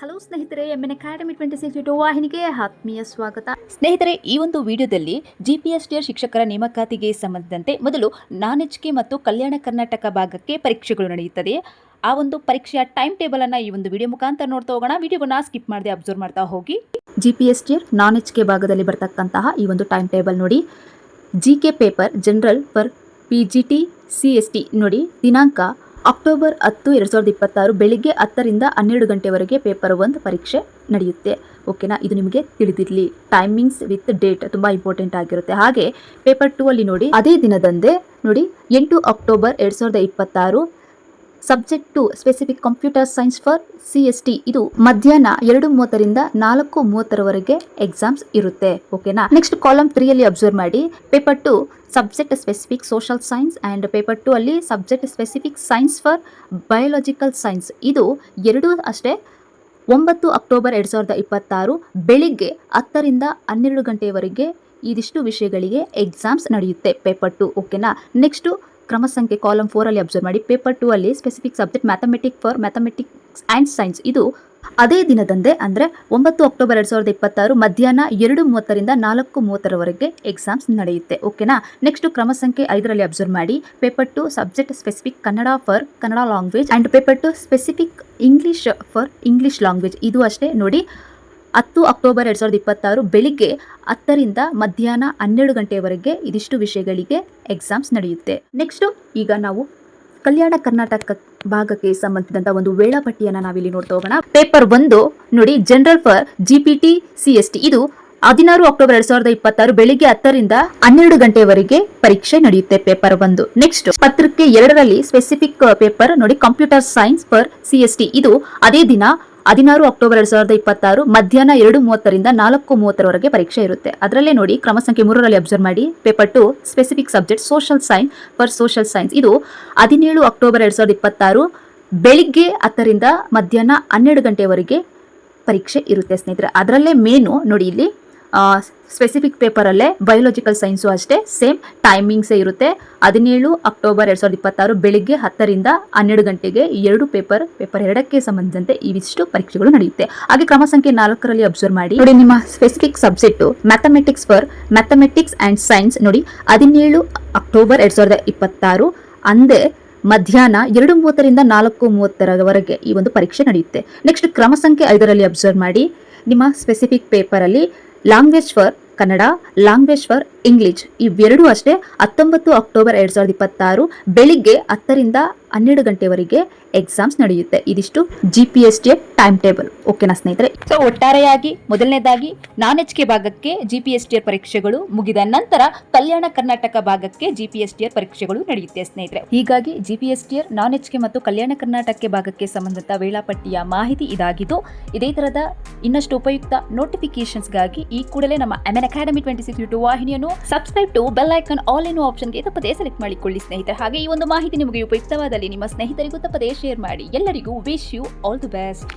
Hello ಸ್ನೇಹಿತರೆ, MN academy 26 YouTube ವಾಹಿನಿಗೆ ಆತ್ಮೀಯ ಸ್ವಾಗತ. ಸ್ನೇಹಿತರೆ, ಈ ಒಂದು ವಿಡಿಯೋದಲ್ಲಿ GPSTR ಶಿಕ್ಷಕರ ನೇಮಕಾತಿಗೆ ಸಂಬಂಧಿಸಿದಂತೆ ಮೊದಲು ನಾನ್-HK ಮತ್ತು ಕಲ್ಯಾಣ ಕರ್ನಾಟಕ ಭಾಗಕ್ಕೆ ಪರೀಕ್ಷೆಗಳು ನಡೆಯುತ್ತದೆ. ಆ ಒಂದು ಪರೀಕ್ಷೆಯ ಟೈಮ್ ಟೇಬಲ್ ಅನ್ನ ಈ ಒಂದು ವಿಡಿಯೋ ಮುಖಾಂತರ ನೋಡ್ತಾ ಹೋಗೋಣ. ವಿಡಿಯೋನ ಸ್ಕಿಪ್ ಮಾಡದೆ ಅಬ್ಸರ್ವ್ ಮಾಡ್ತಾ ಹೋಗಿ. GPSTR ನಾನ್-HK ಭಾಗದಲ್ಲಿ ಬರ್ತಕ್ಕಂತಹ ಈ ಒಂದು ಟೈಮ್ ಟೇಬಲ್ ನೋಡಿ. GK paper general for PGT CST ನೋಡಿ, ದಿನಾಂಕ ಅಕ್ಟೋಬರ್ 10, 2026 ಬೆಳಿಗ್ಗೆ 10 ರಿಂದ 12 ಗಂಟೆವರೆಗೆ ಪೇಪರ್ 1 ಪರೀಕ್ಷೆ ನಡೆಯುತ್ತೆ. ಓಕೆನಾ, ಇದು ನಿಮಗೆ ತಿಳಿದಿರಲಿ. ಟೈಮಿಂಗ್ಸ್ ವಿತ್ ಡೇಟ್ ತುಂಬ ಇಂಪಾರ್ಟೆಂಟ್ ಆಗಿರುತ್ತೆ. ಹಾಗೆ ಪೇಪರ್ 2 ಅಲ್ಲಿ ನೋಡಿ, ಅದೇ ದಿನದಂದೇ ನೋಡಿ 8 October 2026 subject 2 specific computer science for CST ಇದು ಮಧ್ಯಾಹ್ನ 2:30 ರಿಂದ 4:30 ಎಕ್ಸಾಮ್ಸ್ ಇರುತ್ತೆ. ಓಕೆನಾ. ನೆಕ್ಸ್ಟ್ ಕಾಲಮ್ 3 ಅಲ್ಲಿ ಅಬ್ಸರ್ವ್ ಮಾಡಿ, paper 2 subject specific social science and paper 2 ಅಲ್ಲಿ subject specific science for biological science ಇದು ಎರಡೂ ಅಷ್ಟೇ 9 ಅಕ್ಟೋಬರ್ 2026 ಬೆಳಿಗ್ಗೆ 10 ರಿಂದ 12 ಗಂಟೆಯವರೆಗೆ ಇದಿಷ್ಟು ವಿಷಯಗಳಿಗೆ ಎಕ್ಸಾಮ್ಸ್ ನಡೆಯುತ್ತೆ ಪೇಪರ್ 2. ಓಕೆನಾ. ನೆಕ್ಸ್ಟು ಕ್ರಮ ಸಂಖ್ಯೆ ಕಾಲಮ್ 4 ಅಲ್ಲಿ ಅಬ್ಸರ್ವ್ ಮಾಡಿ, ಪೇಪರ್ 2 ಅಲ್ಲಿ specific subject mathematics and science ಇದು ಅದೇ ದಿನದಂದೇ ಅಂದರೆ 9 ಅಕ್ಟೋಬರ್ 2026 ಮಧ್ಯಾಹ್ನ 2:30 ರಿಂದ 4:30 ಎಕ್ಸಾಮ್ಸ್ ನಡೆಯುತ್ತೆ. ಓಕೆನಾ. ನೆಕ್ಸ್ಟ್ ಕ್ರಮ ಸಂಖ್ಯೆ 5 ರಲ್ಲಿ ಅಬ್ಸರ್ವ್ ಮಾಡಿ, paper 2 subject specific Kannada for Kannada language and paper 2 specific English for English language ಇದು ಅಷ್ಟೇ ನೋಡಿ 10 ಅಕ್ಟೋಬರ್ 2026 ಬೆಳಿಗ್ಗೆ 10 ರಿಂದ ಮಧ್ಯಾಹ್ನ 12 ಗಂಟೆಯವರೆಗೆ ಇದಿಷ್ಟು ವಿಷಯಗಳಿಗೆ ಎಕ್ಸಾಮ್ಸ್ ನಡೆಯುತ್ತೆ. ನೆಕ್ಸ್ಟ್ ಈಗ ನಾವು ಕಲ್ಯಾಣ ಕರ್ನಾಟಕ ಭಾಗಕ್ಕೆ ಸಂಬಂಧಿಸಿದಂಥ ಒಂದು ವೇಳಾಪಟ್ಟಿಯನ್ನು ನಾವಿಲ್ಲಿ ನೋಡ್ತಾ ಹೋಗೋಣ. ಪೇಪರ್ 1 ನೋಡಿ, ಜನರಲ್ ಫಾರ್ GPT CST ಇದು 16 ಅಕ್ಟೋಬರ್ 2026 ಬೆಳಿಗ್ಗೆ 10 ರಿಂದ 12 ಗಂಟೆವರೆಗೆ ಪರೀಕ್ಷೆ ನಡೆಯುತ್ತೆ ಪೇಪರ್ 1. ನೆಕ್ಸ್ಟ್ ಪತ್ರಿಕೆ 2 ರಲ್ಲಿ ಸ್ಪೆಸಿಫಿಕ್ ಪೇಪರ್ ನೋಡಿ, ಕಂಪ್ಯೂಟರ್ ಸೈನ್ಸ್ ಫಾರ್ CST ಇದು ಅದೇ ದಿನ 16 ಅಕ್ಟೋಬರ್ 2026 ಮಧ್ಯಾಹ್ನ 2:30 ರಿಂದ 4:30 ಪರೀಕ್ಷೆ ಇರುತ್ತೆ. ಅದರಲ್ಲೇ ನೋಡಿ ಕ್ರಮ ಸಂಖ್ಯೆ 3 ರಲ್ಲಿ ಅಬ್ಸರ್ವ್ ಮಾಡಿ, paper 2 specific subject social science for social science ಇದು 17 ಅಕ್ಟೋಬರ್ 2026 ಬೆಳಿಗ್ಗೆ 10 ರಿಂದ ಮಧ್ಯಾಹ್ನ 12 ಗಂಟೆವರೆಗೆ ಪರೀಕ್ಷೆ ಇರುತ್ತೆ ಸ್ನೇಹಿತರೆ. ಅದರಲ್ಲೇ ಮೇನು ನೋಡಿ, ಇಲ್ಲಿ ಸ್ಪೆಸಿಫಿಕ್ ಪೇಪರಲ್ಲೇ ಬಯೋಲಾಜಿಕಲ್ ಸೈನ್ಸು ಅಷ್ಟೇ ಸೇಮ್ ಟೈಮಿಂಗ್ಸೇ ಇರುತ್ತೆ. 17 ಅಕ್ಟೋಬರ್ 2026 ಬೆಳಿಗ್ಗೆ 10 ರಿಂದ 12 ಗಂಟೆಗೆ ಎರಡು ಪೇಪರ್ 2ಕ್ಕೆ ಸಂಬಂಧಿಸಿದಂತೆ ಇವಿಷ್ಟು ಪರೀಕ್ಷೆಗಳು ನಡೆಯುತ್ತೆ. ಹಾಗೆ ಕ್ರಮ ಸಂಖ್ಯೆ 4 ರಲ್ಲಿ ಅಬ್ಸರ್ವ್ ಮಾಡಿ ನೋಡಿ, ನಿಮ್ಮ specific subject mathematics and science ನೋಡಿ 17 ಅಕ್ಟೋಬರ್ 2026 ಅಂದೇ ಮಧ್ಯಾಹ್ನ 2:30 ರಿಂದ 4:30 ಈ ಒಂದು ಪರೀಕ್ಷೆ ನಡೆಯುತ್ತೆ. ನೆಕ್ಸ್ಟ್ ಕ್ರಮ ಸಂಖ್ಯೆ 5 ರಲ್ಲಿ ಅಬ್ಸರ್ವ್ ಮಾಡಿ, ನಿಮ್ಮ ಸ್ಪೆಸಿಫಿಕ್ ಪೇಪರಲ್ಲಿ language for Kannada, language for English ಇವೆರಡೂ ಅಷ್ಟೇ 19 ಅಕ್ಟೋಬರ್ 2026 ಬೆಳಿಗ್ಗೆ 10 ರಿಂದ 12 ಗಂಟೆವರೆಗೆ ಎಕ್ಸಾಮ್ಸ್ ನಡೆಯುತ್ತೆ. ಇದಿಷ್ಟು GPSTR ಟೈಮ್ ಟೇಬಲ್. ಓಕೆನಾ ಸ್ನೇಹಿತರೆ. ಸೊ ಒಟ್ಟಾರೆಯಾಗಿ ಮೊದಲನೇದಾಗಿ ನಾನ್-HK ಭಾಗಕ್ಕೆ GPSTR ಪರೀಕ್ಷೆಗಳು ಮುಗಿದ ನಂತರ ಕಲ್ಯಾಣ ಕರ್ನಾಟಕ ಭಾಗಕ್ಕೆ GPSTR ಪರೀಕ್ಷೆಗಳು ನಡೆಯುತ್ತೆ ಸ್ನೇಹಿತರೆ. ಹೀಗಾಗಿ GPSTR ನಾನ್-HK ಮತ್ತು ಕಲ್ಯಾಣ ಕರ್ನಾಟಕ ಭಾಗಕ್ಕೆ ಸಂಬಂಧಿತ ವೇಳಾಪಟ್ಟಿಯ ಮಾಹಿತಿ ಇದಾಗಿದ್ದು, ಇದೇ ತರದ ಇನ್ನಷ್ಟು ಉಪಯುಕ್ತ ನೋಟಿಫಿಕೇಶನ್ಸ್ಗಾಗಿ ಈ ಕೂಡಲೇ ನಮ್ಮ MN ಅಕಾಡೆಮಿ 26 ಯೂಟ್ಯೂಬ್ ವಾಹಿನಿಯನ್ನು subscribe to bell icon all in ಆಪ್ಷನ್ಗೆ ತಪ್ಪದೇ ಸೆಲೆಕ್ಟ್ ಮಾಡಿಕೊಳ್ಳಿ ಸ್ನೇಹಿತರೆ. ಹಾಗೆ ಈ ಒಂದು ಮಾಹಿತಿ ನಿಮಗೆ ಉಪಯುಕ್ತವಾದಲ್ಲಿ ನಿಮ್ಮ ಸ್ನೇಹಿತರಿಗೂ ತಪ್ಪದೇ ಶೇರ್ ಮಾಡಿ. ಎಲ್ಲರಿಗೂ wish you all the best.